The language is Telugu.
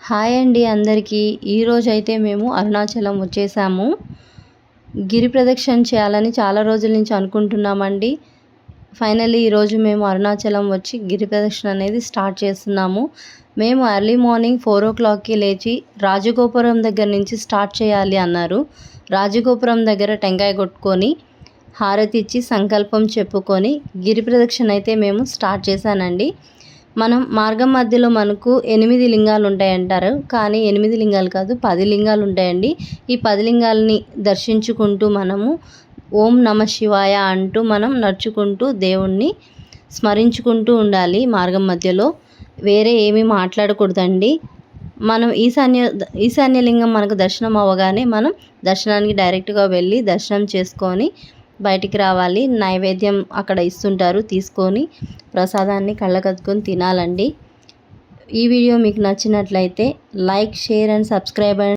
హాయ్ అండి అందరికీ. ఈరోజైతే మేము అరుణాచలం వచ్చేసాము. గిరి ప్రదక్షిణ చేయాలని చాలా రోజుల నుంచి అనుకుంటున్నామండి. ఫైనల్లీ ఈరోజు మేము అరుణాచలం వచ్చి గిరి ప్రదక్షిణ అనేది స్టార్ట్ చేస్తున్నాము. మేము ఎర్లీ మార్నింగ్ 4 లేచి రాజగోపురం దగ్గర నుంచి స్టార్ట్ చేయాలి అన్నారు. రాజగోపురం దగ్గర టెంకాయ కొట్టుకొని హారతి ఇచ్చి సంకల్పం చెప్పుకొని గిరి ప్రదక్షిణ అయితే మేము స్టార్ట్ చేశానండి. మనం మార్గం మధ్యలో మనకు 8 లింగాలు ఉంటాయంటారు, కానీ 8 లింగాలు కాదు 10 లింగాలు ఉంటాయండి. ఈ 10 లింగాలని దర్శించుకుంటూ మనము ఓం నమ శివాయ అంటూ మనం నడుచుకుంటూ దేవుణ్ణి స్మరించుకుంటూ ఉండాలి. మార్గం మధ్యలో వేరే ఏమీ మాట్లాడకూడదండి. మనం ఈశాన్య లింగం మనకు దర్శనం అవ్వగానే మనం దర్శనానికి డైరెక్ట్గా వెళ్ళి దర్శనం చేసుకొని బయటికి రావాలి. నైవేద్యం అక్కడ ఇస్తుంటారు, తీసుకొని ప్రసాదాన్ని కళ్ళకద్దుకొని తినాలండి. ఈ వీడియో మీకు నచ్చినట్లయితే లైక్, షేర్ అండ్ సబ్స్క్రైబ్